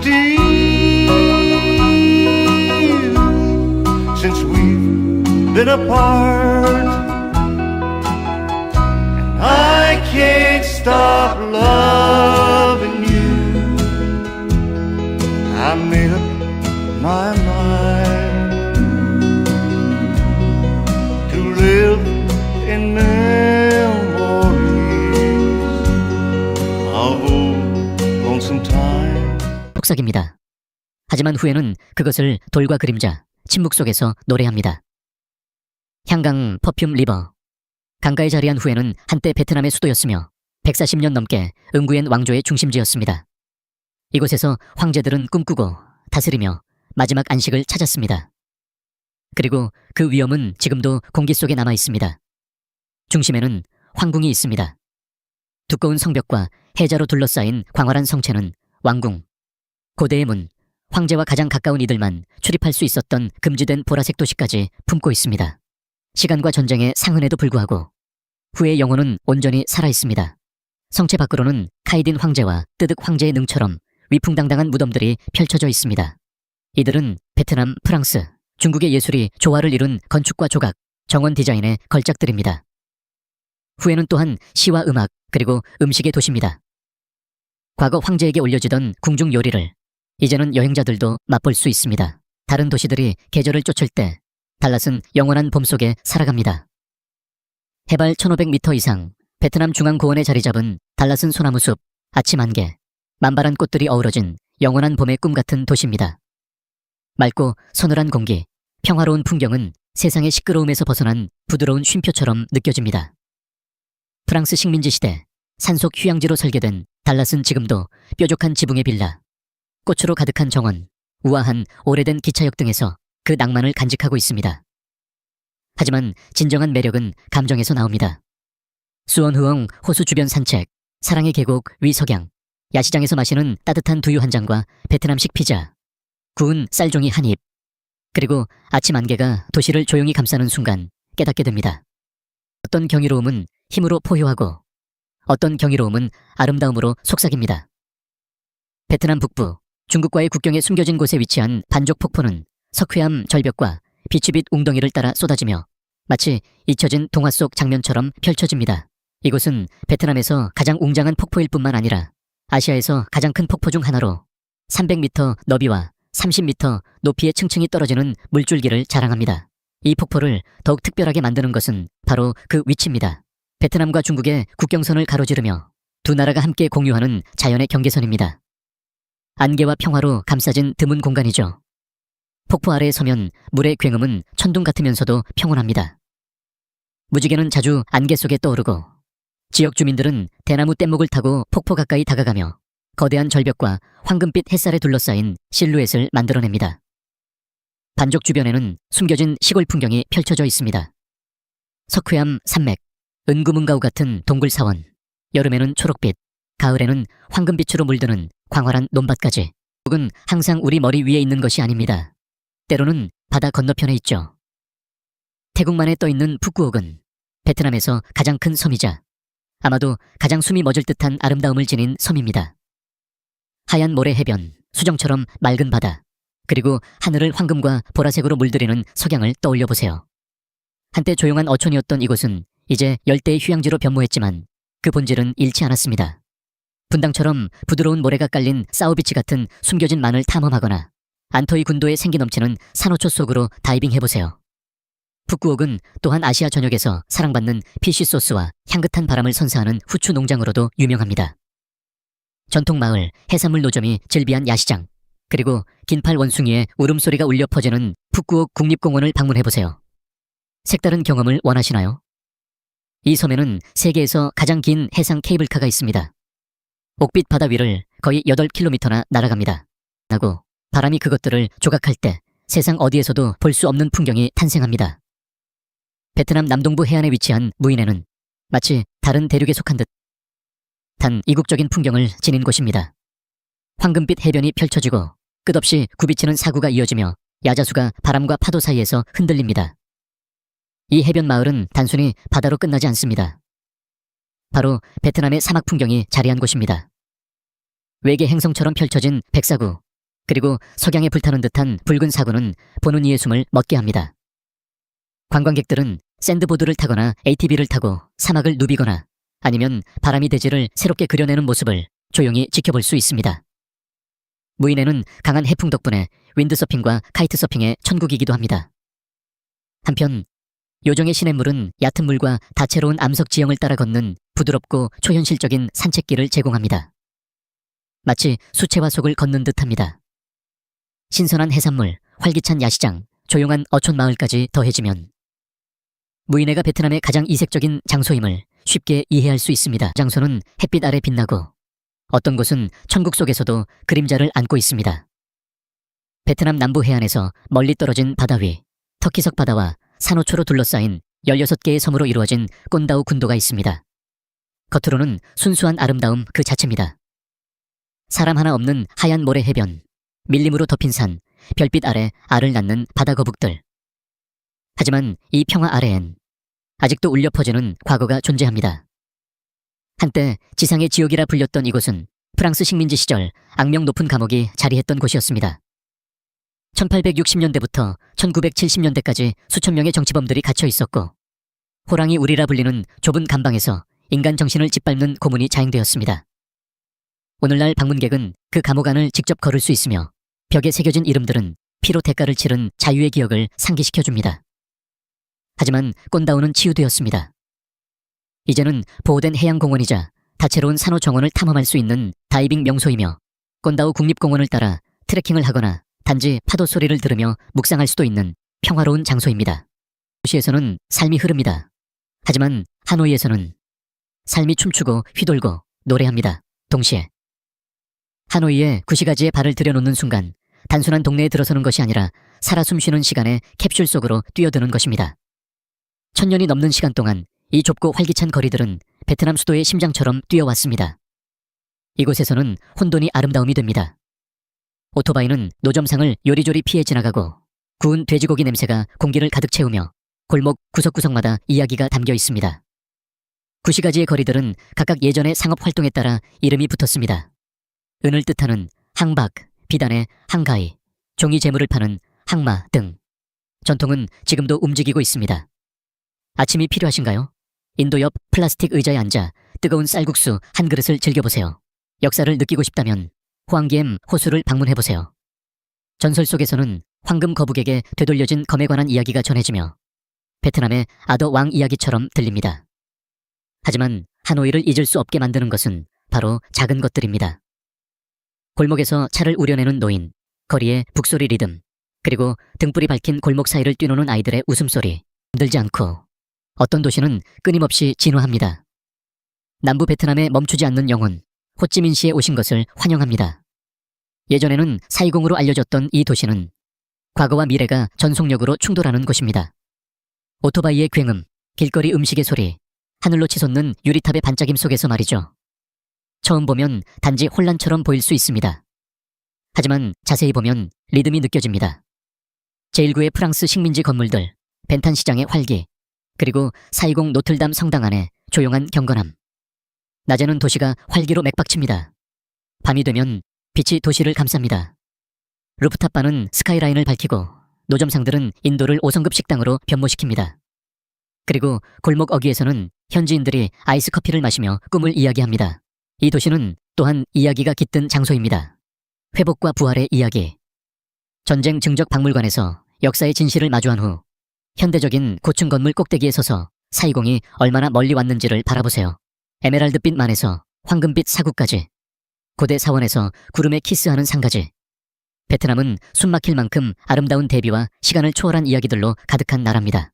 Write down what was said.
steal since we've been apart. And I can't stop loving you. I made up my mind to live in memories of old lonesome time. 속삭입니다. 하지만 후에는 그것을 돌과 그림자, 침묵 속에서 노래합니다. 향강 퍼퓸 리버. 강가에 자리한 후에는 한때 베트남의 수도였으며 140년 넘게 응구엔 왕조의 중심지였습니다. 이곳에서 황제들은 꿈꾸고 다스리며 마지막 안식을 찾았습니다. 그리고 그 위엄은 지금도 공기 속에 남아 있습니다. 중심에는 황궁이 있습니다. 두꺼운 성벽과 해자로 둘러싸인 광활한 성체는 왕궁, 고대의 문, 황제와 가장 가까운 이들만 출입할 수 있었던 금지된 보라색 도시까지 품고 있습니다. 시간과 전쟁의 상흔에도 불구하고 후의 영혼은 온전히 살아있습니다. 성체 밖으로는 카이딘 황제와 뜨득 황제의 능처럼 위풍당당한 무덤들이 펼쳐져 있습니다. 이들은 베트남, 프랑스, 중국의 예술이 조화를 이룬 건축과 조각, 정원 디자인의 걸작들입니다. 후에는 또한 시와 음악, 그리고 음식의 도시입니다. 과거 황제에게 올려지던 궁중 요리를 이제는 여행자들도 맛볼 수 있습니다. 다른 도시들이 계절을 쫓을 때 달랏은 영원한 봄 속에 살아갑니다. 해발 1500m 이상 베트남 중앙고원에 자리 잡은 달랏은 소나무숲, 아침 안개, 만발한 꽃들이 어우러진 영원한 봄의 꿈 같은 도시입니다. 맑고 서늘한 공기, 평화로운 풍경은 세상의 시끄러움에서 벗어난 부드러운 쉼표처럼 느껴집니다. 프랑스 식민지 시대 산속 휴양지로 설계된 달랏은 지금도 뾰족한 지붕의 빌라, 꽃으로 가득한 정원, 우아한 오래된 기차역 등에서 그 낭만을 간직하고 있습니다. 하지만 진정한 매력은 감정에서 나옵니다. 수원후엉 호수 주변 산책, 사랑의 계곡 위 석양, 야시장에서 마시는 따뜻한 두유 한 잔과 베트남식 피자, 구운 쌀종이 한 입, 그리고 아침 안개가 도시를 조용히 감싸는 순간 깨닫게 됩니다. 어떤 경이로움은 힘으로 포효하고 어떤 경이로움은 아름다움으로 속삭입니다. 베트남 북부, 중국과의 국경에 숨겨진 곳에 위치한 반족 폭포는 석회암 절벽과 비추빛 웅덩이를 따라 쏟아지며 마치 잊혀진 동화 속 장면처럼 펼쳐집니다. 이곳은 베트남에서 가장 웅장한 폭포일 뿐만 아니라 아시아에서 가장 큰 폭포 중 하나로 300m 너비와 30m 높이의 층층이 떨어지는 물줄기를 자랑합니다. 이 폭포를 더욱 특별하게 만드는 것은 바로 그 위치입니다. 베트남과 중국의 국경선을 가로지르며 두 나라가 함께 공유하는 자연의 경계선입니다. 안개와 평화로 감싸진 드문 공간이죠. 폭포 아래에 서면 물의 굉음은 천둥 같으면서도 평온합니다. 무지개는 자주 안개 속에 떠오르고 지역 주민들은 대나무 뗏목을 타고 폭포 가까이 다가가며 거대한 절벽과 황금빛 햇살에 둘러싸인 실루엣을 만들어냅니다. 반족 주변에는 숨겨진 시골 풍경이 펼쳐져 있습니다. 석회암 산맥, 은구문가우 같은 동굴 사원, 여름에는 초록빛, 가을에는 황금빛으로 물드는 광활한 논밭까지. 북은 항상 우리 머리 위에 있는 것이 아닙니다. 때로는 바다 건너편에 있죠. 태국만에 떠있는 푸꾸옥은 베트남에서 가장 큰 섬이자 아마도 가장 숨이 멎을 듯한 아름다움을 지닌 섬입니다. 하얀 모래 해변, 수정처럼 맑은 바다, 그리고 하늘을 황금과 보라색으로 물들이는 석양을 떠올려 보세요. 한때 조용한 어촌이었던 이곳은 이제 열대의 휴양지로 변모했지만 그 본질은 잃지 않았습니다. 분당처럼 부드러운 모래가 깔린 사우비치 같은 숨겨진 만을 탐험하거나 안토이 군도에 생기 넘치는 산호초 속으로 다이빙해보세요. 푸꾸옥은 또한 아시아 전역에서 사랑받는 피쉬 소스와 향긋한 바람을 선사하는 후추 농장으로도 유명합니다. 전통 마을, 해산물 노점이 즐비한 야시장, 그리고 긴팔 원숭이의 울음소리가 울려 퍼지는 푸꾸옥 국립공원을 방문해보세요. 색다른 경험을 원하시나요? 이 섬에는 세계에서 가장 긴 해상 케이블카가 있습니다. 옥빛 바다 위를 거의 8km나 날아갑니다. 하고 바람이 그것들을 조각할 때 세상 어디에서도 볼 수 없는 풍경이 탄생합니다. 베트남 남동부 해안에 위치한 무인에는 마치 다른 대륙에 속한 듯한 이국적인 풍경을 지닌 곳입니다. 황금빛 해변이 펼쳐지고 끝없이 굽이치는 사구가 이어지며 야자수가 바람과 파도 사이에서 흔들립니다. 이 해변 마을은 단순히 바다로 끝나지 않습니다. 바로 베트남의 사막 풍경이 자리한 곳입니다. 외계 행성처럼 펼쳐진 백사구, 그리고 석양에 불타는 듯한 붉은 사구는 보는 이의 숨을 멎게 합니다. 관광객들은 샌드보드를 타거나 ATV를 타고 사막을 누비거나 아니면 바람이 대지를 새롭게 그려내는 모습을 조용히 지켜볼 수 있습니다. 무인에는 강한 해풍 덕분에 윈드서핑과 카이트서핑의 천국이기도 합니다. 한편 요정의 시냇물은 얕은 물과 다채로운 암석 지형을 따라 걷는 부드럽고 초현실적인 산책길을 제공합니다. 마치 수채화 속을 걷는 듯합니다. 신선한 해산물, 활기찬 야시장, 조용한 어촌 마을까지 더해지면 무이네가 베트남의 가장 이색적인 장소임을 쉽게 이해할 수 있습니다. 장소는 햇빛 아래 빛나고 어떤 곳은 천국 속에서도 그림자를 안고 있습니다. 베트남 남부 해안에서 멀리 떨어진 바다 위 터키석 바다와 산호초로 둘러싸인 16개의 섬으로 이루어진 꼰다우 군도가 있습니다. 겉으로는 순수한 아름다움 그 자체입니다. 사람 하나 없는 하얀 모래 해변, 밀림으로 덮인 산, 별빛 아래 알을 낳는 바다 거북들. 하지만 이 평화 아래엔 아직도 울려 퍼지는 과거가 존재합니다. 한때 지상의 지옥이라 불렸던 이곳은 프랑스 식민지 시절 악명 높은 감옥이 자리했던 곳이었습니다. 1860년대부터 1970년대까지 수천 명의 정치범들이 갇혀 있었고 호랑이 우리라 불리는 좁은 감방에서 인간 정신을 짓밟는 고문이 자행되었습니다. 오늘날 방문객은 그 감옥 안을 직접 걸을 수 있으며 벽에 새겨진 이름들은 피로 대가를 치른 자유의 기억을 상기시켜줍니다. 하지만 꼰다우는 치유되었습니다. 이제는 보호된 해양공원이자 다채로운 산호 정원을 탐험할 수 있는 다이빙 명소이며 꼰다우 국립공원을 따라 트레킹을 하거나 단지 파도 소리를 들으며 묵상할 수도 있는 평화로운 장소입니다. 도시에서는 삶이 흐릅니다. 하지만 하노이에서는 삶이 춤추고 휘돌고 노래합니다. 동시에 하노이에 구시가지에 발을 들여놓는 순간 단순한 동네에 들어서는 것이 아니라 살아 숨쉬는 시간의 캡슐 속으로 뛰어드는 것입니다. 1000년이 넘는 시간 동안 이 좁고 활기찬 거리들은 베트남 수도의 심장처럼 뛰어왔습니다. 이곳에서는 혼돈이 아름다움이 됩니다. 오토바이는 노점상을 요리조리 피해 지나가고 구운 돼지고기 냄새가 공기를 가득 채우며 골목 구석구석마다 이야기가 담겨 있습니다. 구시가지의 거리들은 각각 예전의 상업 활동에 따라 이름이 붙었습니다. 은을 뜻하는 항박, 비단의 항가이, 종이 재물을 파는 항마 등 전통은 지금도 움직이고 있습니다. 아침이 필요하신가요? 인도 옆 플라스틱 의자에 앉아 뜨거운 쌀국수 한 그릇을 즐겨보세요. 역사를 느끼고 싶다면 호황기엠 호수를 방문해보세요. 전설 속에서는 황금 거북에게 되돌려진 검에 관한 이야기가 전해지며 베트남의 아더 왕 이야기처럼 들립니다. 하지만 하노이를 잊을 수 없게 만드는 것은 바로 작은 것들입니다. 골목에서 차를 우려내는 노인, 거리의 북소리 리듬, 그리고 등불이 밝힌 골목 사이를 뛰노는 아이들의 웃음소리. 힘들지 않고 어떤 도시는 끊임없이 진화합니다. 남부 베트남에 멈추지 않는 영혼, 호찌민시에 오신 것을 환영합니다. 예전에는 사이공으로 알려졌던 이 도시는 과거와 미래가 전속력으로 충돌하는 곳입니다. 오토바이의 굉음, 길거리 음식의 소리, 하늘로 치솟는 유리탑의 반짝임 속에서 말이죠. 처음 보면 단지 혼란처럼 보일 수 있습니다. 하지만 자세히 보면 리듬이 느껴집니다. 제1구의 프랑스 식민지 건물들, 벤탄 시장의 활기, 그리고 사이공 노틀담 성당 안의 조용한 경건함. 낮에는 도시가 활기로 맥박칩니다. 밤이 되면 빛이 도시를 감쌉니다. 루프탑바는 스카이라인을 밝히고 노점상들은 인도를 5성급 식당으로 변모시킵니다. 그리고 골목 어귀에서는 현지인들이 아이스 커피를 마시며 꿈을 이야기합니다. 이 도시는 또한 이야기가 깃든 장소입니다. 회복과 부활의 이야기. 전쟁 증적 박물관에서 역사의 진실을 마주한 후 현대적인 고층 건물 꼭대기에 서서 사이공이 얼마나 멀리 왔는지를 바라보세요. 에메랄드빛 만에서 황금빛 사구까지, 고대 사원에서 구름에 키스하는 산까지. 베트남은 숨막힐 만큼 아름다운 대비와 시간을 초월한 이야기들로 가득한 나라입니다.